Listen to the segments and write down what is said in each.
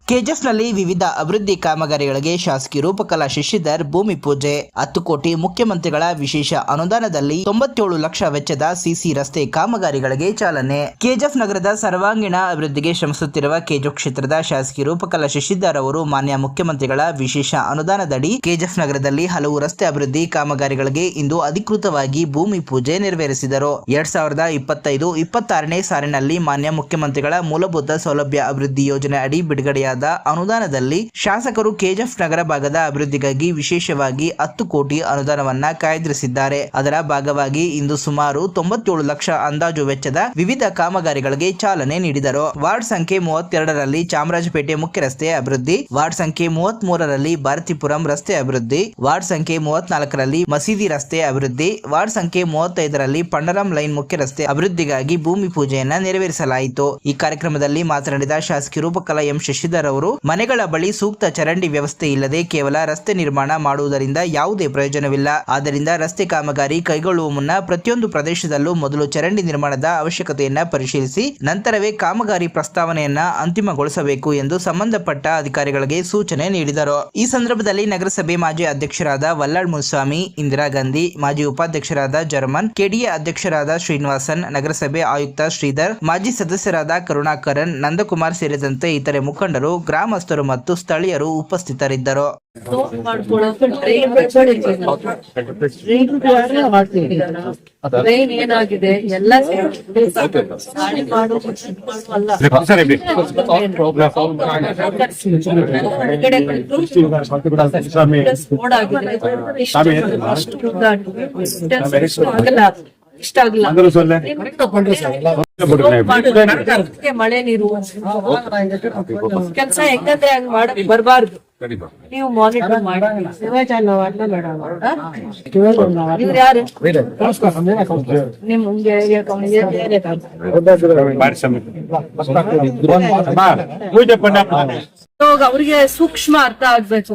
ಕೆಜಿಎಫ್ನಲ್ಲಿ ವಿವಿಧ ಅಭಿವೃದ್ಧಿ ಕಾಮಗಾರಿಗಳಿಗೆ ಶಾಸಕಿ ರೂಪಕಲಾ ಶಶಿಧರ್ ಭೂಮಿ ಪೂಜೆ. 10 ಕೋಟಿ ಮುಖ್ಯಮಂತ್ರಿಗಳ ವಿಶೇಷ ಅನುದಾನದಲ್ಲಿ 97 ಲಕ್ಷ ವೆಚ್ಚದ ಸಿಸಿ ರಸ್ತೆ ಕಾಮಗಾರಿಗಳಿಗೆ ಚಾಲನೆ. ಕೆಜಿಎಫ್ ನಗರದ ಸರ್ವಾಂಗೀಣ ಅಭಿವೃದ್ಧಿಗೆ ಶ್ರಮಿಸುತ್ತಿರುವ ಕೆಜಿಎಫ್ ಕ್ಷೇತ್ರದ ಶಾಸಕಿ ರೂಪಕಲಾ ಶಶಿಧರ್ ಅವರು ಮಾನ್ಯ ಮುಖ್ಯಮಂತ್ರಿಗಳ ವಿಶೇಷ ಅನುದಾನದಡಿ ಕೆಜಿಎಫ್ ನಗರದಲ್ಲಿ ಹಲವು ರಸ್ತೆ ಅಭಿವೃದ್ಧಿ ಕಾಮಗಾರಿಗಳಿಗೆ ಇಂದು ಅಧಿಕೃತವಾಗಿ ಭೂಮಿ ಪೂಜೆ ನೆರವೇರಿಸಿದರು. 2025-26ನೇ ಸಾಲಿನಲ್ಲಿ ಮಾನ್ಯ ಮುಖ್ಯಮಂತ್ರಿಗಳ ಮೂಲಭೂತ ಸೌಲಭ್ಯ ಅಭಿವೃದ್ಧಿ ಯೋಜನೆ ಅಡಿ ಬಿಡುಗಡೆಯಾದ ಅನುದಾನದಲ್ಲಿ ಶಾಸಕರು ಕೆಜಿಎಫ್ ನಗರ ಭಾಗದ ಅಭಿವೃದ್ಧಿಗಾಗಿ ವಿಶೇಷವಾಗಿ 10 ಕೋಟಿ ಅನುದಾನವನ್ನ ಕಾಯ್ದಿರಿಸಿದ್ದಾರೆ. ಅದರ ಭಾಗವಾಗಿ ಇಂದು ಸುಮಾರು 97 ಲಕ್ಷ ಅಂದಾಜು ವೆಚ್ಚದ ವಿವಿಧ ಕಾಮಗಾರಿಗಳಿಗೆ ಚಾಲನೆ ನೀಡಿದರು. ವಾರ್ಡ್ ಸಂಖ್ಯೆ 32ರಲ್ಲಿ ಚಾಮರಾಜಪೇಟೆ ಮುಖ್ಯ ರಸ್ತೆ ಅಭಿವೃದ್ಧಿ, ವಾರ್ಡ್ ಸಂಖ್ಯೆ 33ರಲ್ಲಿ ಭಾರತೀಪುರಂ ರಸ್ತೆ ಅಭಿವೃದ್ಧಿ, ವಾರ್ಡ್ ಸಂಖ್ಯೆ 34ರಲ್ಲಿ ಮಸೀದಿ ರಸ್ತೆ ಅಭಿವೃದ್ಧಿ, ವಾರ್ಡ್ ಸಂಖ್ಯೆ 35ರಲ್ಲಿ ಪಂಡರಂ ಲೈನ್ ಮುಖ್ಯ ರಸ್ತೆ ಅಭಿವೃದ್ಧಿಗಾಗಿ ಭೂಮಿ ಪೂಜೆಯನ್ನ ನೆರವೇರಿಸಲಾಯಿತು. ಈ ಕಾರ್ಯಕ್ರಮದಲ್ಲಿ ಮಾತನಾಡಿದ ಶಾಸಕಿ ರೂಪಕಲಾ ಎಂ ಶಶಿಧರ್ ಅವರು, ಮನೆಗಳ ಬಳಿ ಸೂಕ್ತ ಚರಂಡಿ ವ್ಯವಸ್ಥೆ ಇಲ್ಲದೆ ಕೇವಲ ರಸ್ತೆ ನಿರ್ಮಾಣ ಮಾಡುವುದರಿಂದ ಯಾವುದೇ ಪ್ರಯೋಜನವಿಲ್ಲ. ಆದ್ದರಿಂದ ರಸ್ತೆ ಕಾಮಗಾರಿ ಕೈಗೊಳ್ಳುವ ಮುನ್ನ ಪ್ರತಿಯೊಂದು ಪ್ರದೇಶದಲ್ಲೂ ಮೊದಲು ಚರಂಡಿ ನಿರ್ಮಾಣದ ಅವಶ್ಯಕತೆಯನ್ನ ಪರಿಶೀಲಿಸಿ ನಂತರವೇ ಕಾಮಗಾರಿ ಪ್ರಸ್ತಾವನೆಯನ್ನ ಅಂತಿಮಗೊಳಿಸಬೇಕು ಎಂದು ಸಂಬಂಧಪಟ್ಟ ಅಧಿಕಾರಿಗಳಿಗೆ ಸೂಚನೆ ನೀಡಿದರು. ಈ ಸಂದರ್ಭದಲ್ಲಿ ನಗರಸಭೆ ಮಾಜಿ ಅಧ್ಯಕ್ಷರಾದ ವಲ್ಲಾಳ್ ಮುನಿಸ್ವಾಮಿ, ಇಂದಿರಾ ಗಾಂಧಿ, ಮಾಜಿ ಉಪಾಧ್ಯಕ್ಷರಾದ ಜರ್ಮನ್, ಕೆಡಿಎ ಅಧ್ಯಕ್ಷರಾದ ಶ್ರೀನಿವಾಸನ್, ನಗರಸಭೆ ಆಯುಕ್ತ ಶ್ರೀಧರ್, ಮಾಜಿ ಸದಸ್ಯರಾದ ಕರುಣಾಕರನ್, ನಂದಕುಮಾರ್ ಸೇರಿದಂತೆ ಇತರೆ ಮುಖಂಡರು, ಗ್ರಾಮಸ್ಥರು ಮತ್ತು ಸ್ಥಳೀಯರು ಉಪಸ್ಥಿತರಿದ್ದರು. ಏನಾಗಿದೆ ಎಲ್ಲ ಇಷ್ಟ ಆಗಲ್ಲ. ಮಳೆ ನೀರು ಕೆಲಸ ಹೆಂಗಂದ್ರೆ ಹಂಗ್ ಮಾಡಕ್ ಬರ್ಬಾರ್ದು. ನೀವು ಮಾನಿಟರ್ ಮಾಡಿ. ಇವ್ರು ಯಾರು? ನಿಮ್ಗೆ ಅವ್ರಿಗೆ ಸೂಕ್ಷ್ಮ ಅರ್ಥ ಆಗ್ಬೇಕು.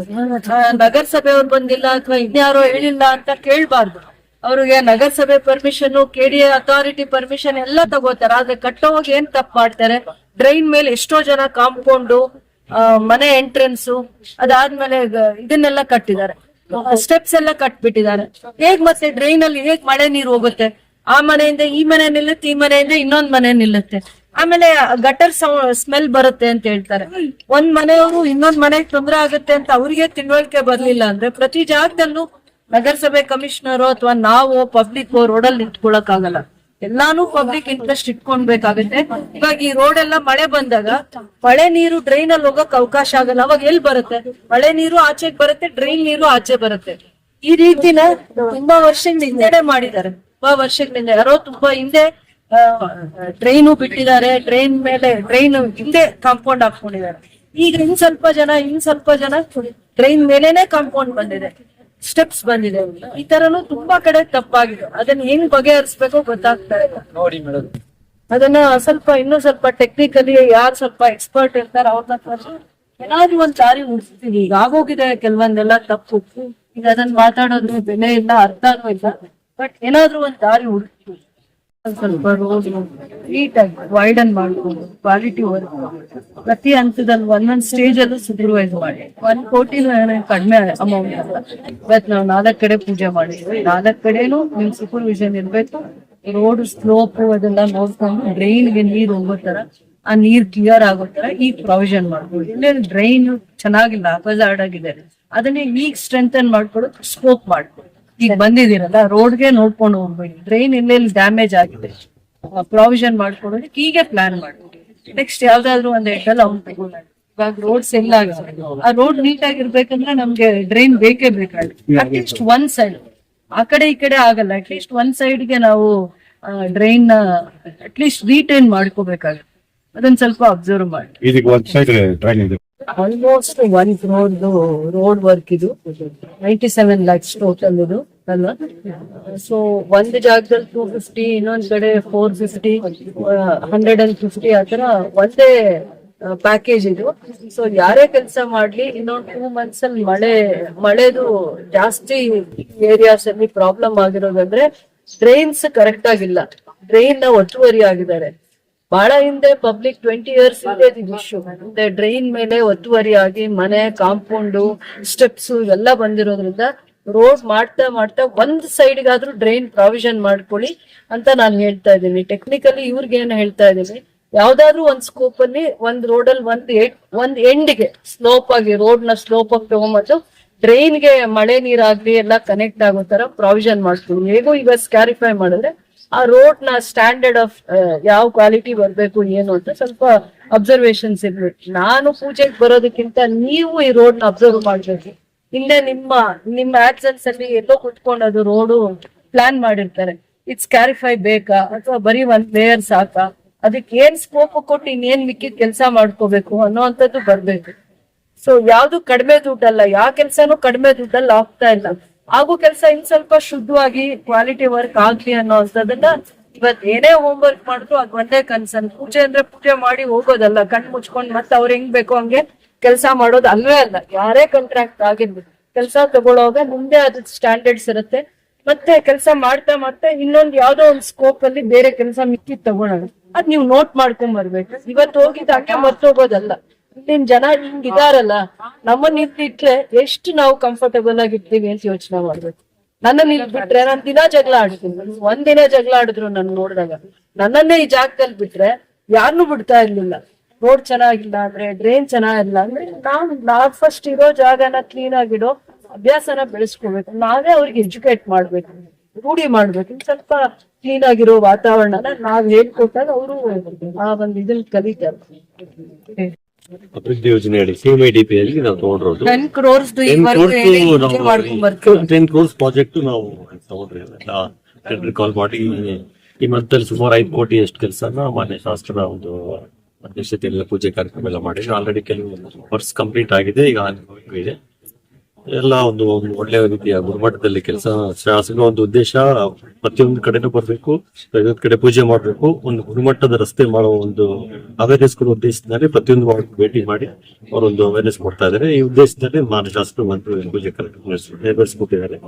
ನಗರಸಭೆಯವ್ರು ಬಂದಿಲ್ಲ ಅಥವಾ ಇನ್ಯಾರೋ ಹೇಳಿಲ್ಲ ಅಂತ ಕೇಳ್ಬಾರ್ದು. ಅವ್ರಿಗೆ ನಗರಸಭೆ ಪರ್ಮಿಷನ್, ಕೆಡಿಎ ಅಥಾರಿಟಿ ಪರ್ಮಿಷನ್ ಎಲ್ಲ ತಗೋತಾರೆ. ಆದ್ರೆ ಕಟ್ಟೋವಾಗ ಏನ್ ತಪ್ಪು ಮಾಡ್ತಾರೆ, ಡ್ರೈನ್ ಮೇಲೆ ಎಷ್ಟೋ ಜನ ಕಾಂಪೌಂಡು, ಮನೆ ಎಂಟ್ರೆನ್ಸ್, ಅದಾದ್ಮೇಲೆ ಇದನ್ನೆಲ್ಲ ಕಟ್ಟಿದ್ದಾರೆ, ಸ್ಟೆಪ್ಸ್ ಎಲ್ಲ ಕಟ್ಬಿಟ್ಟಿದ್ದಾರೆ. ಹೇಗ್ ಮತ್ತೆ ಡ್ರೈನ್ ಅಲ್ಲಿ ಹೇಗ್ ಮಳೆ ನೀರು ಹೋಗುತ್ತೆ? ಆ ಮನೆಯಿಂದ ಈ ಮನೆ ನಿಲ್ಲುತ್ತೆ, ಈ ಮನೆಯಿಂದ ಇನ್ನೊಂದ್ ಮನೆ ನಿಲ್ಲುತ್ತೆ. ಆಮೇಲೆ ಗಟರ್ ಸ್ಮೆಲ್ ಬರುತ್ತೆ ಅಂತ ಹೇಳ್ತಾರೆ. ಒಂದ್ ಮನೆಯವರು ಇನ್ನೊಂದ್ ಮನೆಗೆ ತೊಂದರೆ ಆಗುತ್ತೆ ಅಂತ ಅವ್ರಿಗೆ ತಿಳುವಳಿಕೆ ಬರ್ಲಿಲ್ಲ ಅಂದ್ರೆ ಪ್ರತಿ ಜಾಗದಲ್ಲೂ ನಗರಸಭೆ ಕಮಿಷನರ್ ಅಥವಾ ನಾವು ಪಬ್ಲಿಕ್ ರೋಡಲ್ಲಿ ನಿಂತ್ಕೊಳಕ್ ಆಗಲ್ಲ. ಎಲ್ಲಾನು ಪಬ್ಲಿಕ್ ಇಂಟ್ರೆಸ್ಟ್ ಇಟ್ಕೊಂಡ್ಬೇಕಾಗುತ್ತೆ. ಇವಾಗ ಈ ರೋಡ್ ಎಲ್ಲ ಮಳೆ ಬಂದಾಗ ಮಳೆ ನೀರು ಡ್ರೈನ್ ಅಲ್ಲಿ ಹೋಗಕ್ ಅವಕಾಶ ಆಗಲ್ಲ. ಅವಾಗ ಎಲ್ಲಿ ಬರುತ್ತೆ? ಮಳೆ ನೀರು ಆಚೆಗೆ ಬರುತ್ತೆ, ಡ್ರೈನ್ ನೀರು ಆಚೆ ಬರುತ್ತೆ. ಈ ರೀತಿನ ತುಂಬಾ ವರ್ಷಗಳ ಹಿಂದೆನೆ ಮಾಡಿದ್ದಾರೆ. ತುಂಬಾ ವರ್ಷಗಳಿಂದ ಯಾರೋ ತುಂಬಾ ಹಿಂದೆ ಟ್ರೈನು ಬಿಟ್ಟಿದ್ದಾರೆ. ಟ್ರೈನ್ ಮೇಲೆ ಟ್ರೈನ್ ಹಿಂದೆ ಕಾಂಪೌಂಡ್ ಹಾಕೊಂಡಿದ್ದಾರೆ. ಈಗ ಇನ್ ಸ್ವಲ್ಪ ಜನ ಟ್ರೈನ್ ಮೇಲೆನೆ ಕಾಂಪೌಂಡ್ ಬಂದಿದೆ, ಸ್ಟೆಪ್ಸ್ ಬಂದಿದೆ. ಈ ತರನು ತುಂಬಾ ಕಡೆ ತಪ್ಪಾಗಿದೆ. ಅದನ್ನ ಹೆಂಗ್ ಬಗೆಹರಿಸ್ಬೇಕೋ ಗೊತ್ತಾಗ್ತಾ ಇಲ್ಲ. ಅದನ್ನ ಇನ್ನೂ ಸ್ವಲ್ಪ ಟೆಕ್ನಿಕಲಿ ಯಾರು ಸ್ವಲ್ಪ ಎಕ್ಸ್ಪರ್ಟ್ ಇರ್ತಾರೆ ಅವ್ರನ್ನ ಕರೆದು ಏನಾದ್ರು ಒಂದ್ ದಾರಿ ಹುಡ್ಸ್ತೀವಿ. ಈಗ ಆಗೋಗಿದೆ ಕೆಲವೊಂದೆಲ್ಲ ತಪ್ಪು. ಈಗ ಅದನ್ನ ಮಾತಾಡೋದು ಬೆಲೆ ಇಲ್ಲ, ಅರ್ಥನೂ ಇಲ್ಲ. ಬಟ್ ಏನಾದ್ರು ಒಂದ್ ದಾರಿ ಹುಡ್ಸ್ತೀವಿ. ಸ್ವಲ್ಪ ರೋಡ್ ನೀಟಾಗಿ ವೈಡನ್ ಮಾಡ್ಕೊಂಡು ಕ್ವಾಲಿಟಿ ವರ್ಕ್ ಪ್ರತಿ ಹಂತದಲ್ಲಿ ಒಂದೊಂದ್ ಸ್ಟೇಜ್ ಅಲ್ಲೂ ಸೂಪರ್ವೈಸ್ ಮಾಡಿ. 1 ಕೋಟಿ ಕಡಿಮೆ ಅಮೌಂಟ್ ಅಲ್ಲ. ಇವತ್ತು ನಾವು 4 ಕಡೆ ಪೂಜೆ ಮಾಡಿದ್ವಿ. 4 ಕಡೆನೂ ನಿಮ್ ಸೂಪರ್ವಿಷನ್ ಇರ್ಬೇಕು. ರೋಡ್ ಸ್ಲೋಪ್ ಅದೆಲ್ಲ ನೋಡ್ಕೊಂಡು ಡ್ರೈನ್ಗೆ ನೀರ್ ಹೋಗೋ ತರ, ಆ ನೀರ್ ಕ್ಲಿಯರ್ ಆಗೋ ತರ ಈಗ ಪ್ರಾವಿಷನ್ ಮಾಡ್ಬೋದು. ಇಲ್ಲೇ ಡ್ರೈನ್ ಚೆನ್ನಾಗಿಲ್ಲ, ಹಜಾರ್ಡ್ ಆಗಿದೆ. ಅದನ್ನೇ ಈಗ ಸ್ಟ್ರೆಂಥನ್ ಮಾಡ್ಕೊಡೋದು, ಸ್ಕೋಪ್ ಮಾಡ್ಕೊಡು. ಈಗ ಬಂದಿದ್ದೀರಲ್ಲ, ರೋಡ್ಗೆ ನೋಡ್ಕೊಂಡು ಹೋಗ್ಬೇಡಿ. ಡ್ರೈನ್ ಎಲ್ಲೆಲ್ಲಿ ಡ್ಯಾಮೇಜ್ ಆಗಿದೆ ಪ್ರಾವಿಷನ್ ಮಾಡ್ಕೊಡೋದಕ್ಕೆ ಹೀಗೆ ಪ್ಲಾನ್ ಮಾಡ್ಬೋದು. ನೆಕ್ಸ್ಟ್ ಯಾವ್ದಾದ್ರು ಒಂದ್ ಹೆಡ್ಡಲ್ಲಿ ಅವ್ನು ತಗೊಂಡ. ಇವಾಗ ರೋಡ್ಸ್ ಎಲ್ಲ ಆಗಿದೆ. ಆ ರೋಡ್ ನೀಟ್ ಆಗಿರ್ಬೇಕಂದ್ರೆ ನಮ್ಗೆ ಡ್ರೈನ್ ಬೇಕೇ ಬೇಕಾಗುತ್ತೆ. ಅಟ್ಲೀಸ್ಟ್ ಒಂದ್ ಸೈಡ್, ಆ ಕಡೆ ಈ ಕಡೆ ಆಗಲ್ಲ. ಅಟ್ಲೀಸ್ಟ್ ಒಂದ್ ಸೈಡ್ಗೆ ನಾವು ಡ್ರೈನ್ ಅಟ್ಲೀಸ್ಟ್ ರೀಟೈನ್ ಮಾಡ್ಕೋಬೇಕಾಗುತ್ತೆ. ಅದನ್ನ ಸ್ವಲ್ಪ ಅಬ್ಸರ್ವ್ ಮಾಡಿ. ಆಲ್ಮೋಸ್ಟ್ 1 crore ರೋಡ್ ವರ್ಕ್ ಇದು. 97 lakhs ಟೋಟಲ್ ಇದು ಅಲ್ವಾ? ಸೊ ಒಂದ್ ಜಾಗದಲ್ಲಿ 250, ಇನ್ನೊಂದ್ ಕಡೆ 450, 150 ಆತರ ಒಂದೇ ಪ್ಯಾಕೇಜ್ ಇದು. ಸೊ ಯಾರೇ ಕೆಲಸ ಮಾಡ್ಲಿ, ಇನ್ನೊಂದು 2 months ಅಲ್ಲಿ ಮಳೆದು ಜಾಸ್ತಿ ಏರಿಯಾಸ್ ಅಲ್ಲಿ ಪ್ರಾಬ್ಲಮ್ ಆಗಿರೋದಂದ್ರೆ ಡ್ರೈನ್ಸ್ ಕರೆಕ್ಟ್ ಆಗಿಲ್ಲ. ಡ್ರೈನ್ ನ ಒತ್ತುವರಿ ಆಗಿದ್ದಾರೆ. ಬಹಳ ಹಿಂದೆ ಪಬ್ಲಿಕ್ 20 years ಹಿಂದೆ ಇಶ್ಯೂ ಡ್ರೈನ್ ಮೇಲೆ ಒತ್ತುವರಿ ಆಗಿ ಮನೆ ಕಾಂಪೌಂಡು ಸ್ಟೆಪ್ಸ್ ಇವೆಲ್ಲ ಬಂದಿರೋದ್ರಿಂದ ರೋಡ್ ಮಾಡ್ತಾ ಮಾಡ್ತಾ ಒಂದ್ ಸೈಡ್ಗಾದ್ರೂ ಡ್ರೈನ್ ಪ್ರಾವಿಷನ್ ಮಾಡ್ಕೊಳ್ಳಿ ಅಂತ ನಾನು ಹೇಳ್ತಾ ಇದ್ದೀನಿ. ಟೆಕ್ನಿಕಲಿ ಇವ್ರಿಗೆ ಏನು ಹೇಳ್ತಾ ಇದ್ದೀನಿ, ಯಾವ್ದಾದ್ರು ಒಂದ್ ಸ್ಕೋಪ್ ಅಲ್ಲಿ ಒಂದ್ ರೋಡಲ್ಲಿ ಒಂದ್ ಎಂಡ್ಗೆ ಸ್ಲೋಪ್ ಆಗಿ ರೋಡ್ ನ ಸ್ಲೋಪ್ ಆಗಿ ತಗೊಂಬಂದು ಡ್ರೈನ್ಗೆ ಮಳೆ ನೀರಾಗ್ಲಿ ಎಲ್ಲ ಕನೆಕ್ಟ್ ಆಗೋ ತರ ಪ್ರಾವಿಷನ್ ಮಾಡ್ತೀವಿ. ಹೇಗೂ ಈಗ ಸ್ಕ್ಯಾರಿಫೈ ಮಾಡಿದ್ರೆ ಆ ರೋಡ್ ನ ಸ್ಟ್ಯಾಂಡರ್ಡ್ ಆಫ್ ಯಾವ ಕ್ವಾಲಿಟಿ ಬರ್ಬೇಕು ಏನು ಅಂತ ಸ್ವಲ್ಪ ಅಬ್ಸರ್ವೇಷನ್ಸ್ ಇರ್ಬೇಕು. ನಾನು ಪೂಜೆಗೆ ಬರೋದಕ್ಕಿಂತ ನೀವು ಈ ರೋಡ್ ನ ಅಬ್ಸರ್ವ್ ಮಾಡ್ಬೇಕು. ಹಿಂದೆ ನಿಮ್ಮ ಆಬ್ಸೆನ್ಸ್ ಅಲ್ಲಿ ಎಲ್ಲೋ ಕುತ್ಕೊಂಡು ಅದು ರೋಡು ಪ್ಲಾನ್ ಮಾಡಿರ್ತಾರೆ, ಇದು ಸ್ಕ್ಯಾರಿಫೈ ಬೇಕಾ ಅಥವಾ ಬರೀ ಒಂದ್ ಲೇಯರ್ ಸಾಕಾ, ಅದಕ್ಕೆ ಏನ್ ಸ್ಕೋಪ್ ಕೊಟ್ಟು ಇನ್ನೇನ್ ಮಿಕ್ಕಿದ ಕೆಲಸ ಮಾಡ್ಕೋಬೇಕು ಅನ್ನೋಂಥದ್ದು ಬರ್ಬೇಕು. ಸೊ ಯಾವ್ದು ಕಡಿಮೆ ದುಡ್ಡಲ್ಲ, ಯಾವ ಕೆಲ್ಸನೂ ಕಡಿಮೆ ದುಡ್ಡಲ್ಲಿ ಆಗ್ತಾ ಇಲ್ಲ. ಆಗೋ ಕೆಲಸ ಇನ್ ಸ್ವಲ್ಪ ಶುದ್ಧವಾಗಿ ಕ್ವಾಲಿಟಿ ವರ್ಕ್ ಆಗ್ಲಿ ಅನ್ನೋಂಥದ್ದನ್ನ ಇವತ್ ಏನೇ ಹೋಮ್ ವರ್ಕ್ ಮಾಡಿದ್ರು ಅದ್ ಒಂದೇ ಕನ್ಸರ್ನ್. ಪೂಜೆ ಅಂದ್ರೆ ಪೂಜೆ ಮಾಡಿ ಹೋಗೋದಲ್ಲ, ಕಣ್ ಮುಚ್ಕೊಂಡ್ ಮತ್ತೆ ಅವ್ರ ಹೆಂಗ್ ಬೇಕೋ ಹಂಗೆ ಕೆಲಸ ಮಾಡೋದು ಅಲ್ವೇ ಅಲ್ಲ. ಯಾರೇ ಕಾಂಟ್ರಾಕ್ಟ್ ಆಗಿರ್ಬೇಕು, ಕೆಲಸ ತಗೊಳ್ಳೋವಾಗ ಮುಂದೆ ಅದ್ರ ಸ್ಟ್ಯಾಂಡರ್ಡ್ಸ್ ಇರುತ್ತೆ. ಮತ್ತೆ ಕೆಲಸ ಮಾಡ್ತಾ ಮಾಡ್ತಾ ಇನ್ನೊಂದ್ ಯಾವ್ದೋ ಒಂದ್ ಸ್ಕೋಪ್ ಅಲ್ಲಿ ಬೇರೆ ಕೆಲಸ ಮಿಕ್ಕಿದ್ ತಗೊಳ್ಳೋಣ, ಅದ್ ನೀವು ನೋಟ್ ಮಾಡ್ಕೊಂಡ್ ಬರ್ಬೇಕು. ಇವತ್ತು ಹೋಗಿದ್ ಹಂಗೆ ಮರ್ತೋಗೋದಲ್ಲ. ಇಲ್ಲಿನ್ ಜನ ಹಿಂಗ್ ಇದಾರಲ್ಲ, ನಮ್ಮನ್ನ ಇಟ್ರೆ ಎಷ್ಟು ನಾವು ಕಂಫರ್ಟಬಲ್ ಆಗಿರ್ತೀವಿ ಅಂತ ಯೋಚನೆ ಮಾಡ್ಬೇಕು. ನನ್ನನ್ನ ಇಲ್ಲಿ ಬಿಟ್ರೆ ನಾನ್ ದಿನ ಜಗಳ ಆಡ್ತೀನಿ. ಒಂದಿನ ಜಗಳ ಆಡಿದ್ರು ನನ್ ನೋಡಿದಾಗ ನನ್ನನ್ನೇ ಈ ಜಾಗದಲ್ಲಿ ಬಿಟ್ರೆ ಯಾರನ್ನೂ ಬಿಡ್ತಾ ಇರ್ಲಿಲ್ಲ. ರೋಡ್ ಚೆನ್ನಾಗಿಲ್ಲ ಅಂದ್ರೆ, ಡ್ರೈನ್ ಚೆನ್ನಾಗಿಲ್ಲ ಅಂದ್ರೆ ನಾವ್ ಫಸ್ಟ್ ಇರೋ ಜಾಗನ ಕ್ಲೀನ್ ಆಗಿಡೋ ಅಭ್ಯಾಸನ ಬೆಳೆಸ್ಕೋಬೇಕು. ನಾವೇ ಅವ್ರಿಗೆ ಎಜುಕೇಟ್ ಮಾಡ್ಬೇಕು, ರೂಢಿ ಮಾಡ್ಬೇಕು. ಸ್ವಲ್ಪ ಕ್ಲೀನ್ ಆಗಿರೋ ವಾತಾವರಣನ ನಾವ್ ಹೇಳ್ಕೊಟ್ಟಾಗ ಅವರು ಆ ಒಂದ್ ಇದನ್ನ ಕಲಿತಾರೆ. ಅಭಿವೃದ್ಧಿ ಯೋಜನೆ ಅಡಿ CMIDP ಅಲ್ಲಿ ನಾವು ತಗೊಂಡಿರೋದು 10 crores 10 crores ಪ್ರಾಜೆಕ್ಟ್ ನಾವು ತಗೊಂಡ್ರಿ. ಟೆಂಡರ್ ಕಾಲ್ ಮಾಡಿ ಈ ಮಂತ್ ಅಲ್ಲಿ ಸುಮಾರು 5 ಕೋಟಿ ಅಷ್ಟು ಕೆಲಸನ ಮಾನ್ಯ ಶಾಸಕರ ಒಂದು ಅಧ್ಯಕ್ಷತೆಯಲ್ಲಿ ಪೂಜೆ ಕಾರ್ಯಕ್ರಮ ಎಲ್ಲ ಮಾಡಿ ಆಲ್ರೆಡಿ ಕೆಲವು ವರ್ಕ್ಸ್ ಕಂಪ್ಲೀಟ್ ಆಗಿದೆ. ಈಗ ಇದೆ ಎಲ್ಲ ಒಂದು ಒಳ್ಳೆ ರೀತಿಯ ಗುಣಮಟ್ಟದಲ್ಲಿ ಕೆಲಸ. ಶಾಸಕ ಒಂದು ಉದ್ದೇಶ ಪ್ರತಿಯೊಂದು ಕಡೆನೂ ಬರ್ಬೇಕು, ಪ್ರತಿಯೊಂದು ಕಡೆ ಪೂಜೆ ಮಾಡ್ಬೇಕು, ಒಂದು ಗುಣಮಟ್ಟದ ರಸ್ತೆ ಮಾಡೋ ಒಂದು ಅವೇರ್ನೆಸ್ ಕೊಡೋ ಉದ್ದೇಶದಲ್ಲಿ ಪ್ರತಿಯೊಂದು ವಾರ್ಡ್ ಭೇಟಿ ಮಾಡಿ ಅವರೊಂದು ಅವೇರ್ನೆಸ್ ಕೊಡ್ತಾ ಇದ್ದಾರೆ. ಈ ಉದ್ದೇಶದಲ್ಲಿ ಮಾನ್ಯ ಶಾಸಕರು ಬಂದು ಪೂಜೆ ಕಾರ್ಯಕ್ರಮ ನೆರವೇರಿಸಿಕೊಟ್ಟಿದ್ದಾರೆ.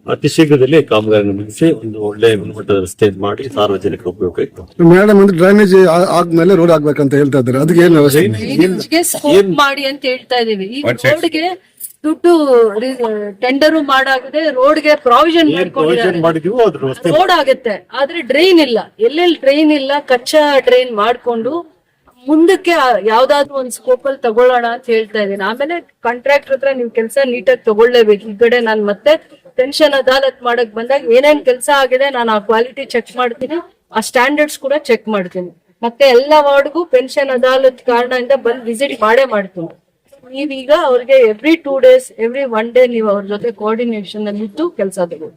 ಅತಿ ಶೀಘ್ರದಲ್ಲಿ ಕಾಮಗಾರಿ ಮುಗಿಸಿ ಒಂದು ಒಳ್ಳೆ ಗುಣಮಟ್ಟದ ರಸ್ತೆ ಮಾಡಿ ಸಾರ್ವಜನಿಕರ ಉಪಯೋಗ ಇತ್ತು. ಮೇಡಮ್ ಅಂದ್ರೆ ಡ್ರೈನೇಜ್ ಆದ್ಮೇಲೆ ರೋಡ್ ಆಗ್ಬೇಕಂತ ಹೇಳ್ತಾ ಇದ್ದಾರೆ, ಅದಕ್ಕೆ ಏನು ವ್ಯವಸ್ಥೆ ಸ್ಕೋಪ್ ಮಾಡಿ ಅಂತ ಹೇಳ್ತಾ ಇದೀವಿ. ಈ ರೋಡ್ಗೆ ದುಡ್ಡು ಟೆಂಡರ್ ಮಾಡಾಗಿದೆ, ರೋಡ್ಗೆ ಪ್ರಾವಿಷನ್ ಮಾಡಿದೀವಿ, ಅದ್ರ ರಸ್ತೆ ರೋಡ್ ಆಗುತ್ತೆ. ಆದ್ರೆ ಡ್ರೈನ್ ಇಲ್ಲ, ಎಲ್ಲೆಲ್ಲಿ ಡ್ರೈನ್ ಇಲ್ಲ ಕಚ್ಚಾ ಡ್ರೈನ್ ಮಾಡ್ಕೊಂಡು ಮುಂದಕ್ಕೆ ಯಾವ್ದಾದ್ರು ಒಂದ್ ಸ್ಕೋಪ್ ಅಲ್ಲಿ ತಗೊಳ್ಳೋಣ ಅಂತ ಹೇಳ್ತಾ ಇದೀನಿ. ಆಮೇಲೆ ಕಾಂಟ್ರಾಕ್ಟರ್ ಹತ್ರ ನೀವು ಕೆಲಸ ನೀಟಾಗಿ ತಗೊಳ್ಳೇಬೇಕು. ಈ ಕಡೆ ನಾನು ಮತ್ತೆ ಪೆನ್ಷನ್ ಅದಾಲತ್ ಮಾಡಕ್ ಬಂದಾಗ ಏನೇನ್ ಕೆಲಸ ಆಗಿದೆ ನಾನು ಆ ಕ್ವಾಲಿಟಿ ಚೆಕ್ ಮಾಡ್ತೀನಿ, ಆ ಸ್ಟ್ಯಾಂಡರ್ಡ್ಸ್ ಕೂಡ ಚೆಕ್ ಮಾಡ್ತೀನಿ. ಮತ್ತೆ ಎಲ್ಲಾ ವಾರ್ಡ್ಗೂ ಪೆನ್ಷನ್ ಅದಾಲತ್ ಕಾರಣದಿಂದ ಬಂದ್ ವಿಸಿಟ್ ಮಾಡ್ತೀನಿ. ನೀವೀಗ ಅವ್ರಿಗೆ ಎವ್ರಿ 2 days ಎವ್ರಿ 1 day ನೀವು ಅವ್ರ ಜೊತೆ ಕೋಆರ್ಡಿನೇಷನ್ ಅಲ್ಲಿ ಇದ್ದು ಕೆಲಸ ತಗೊಳ್ಳಿ.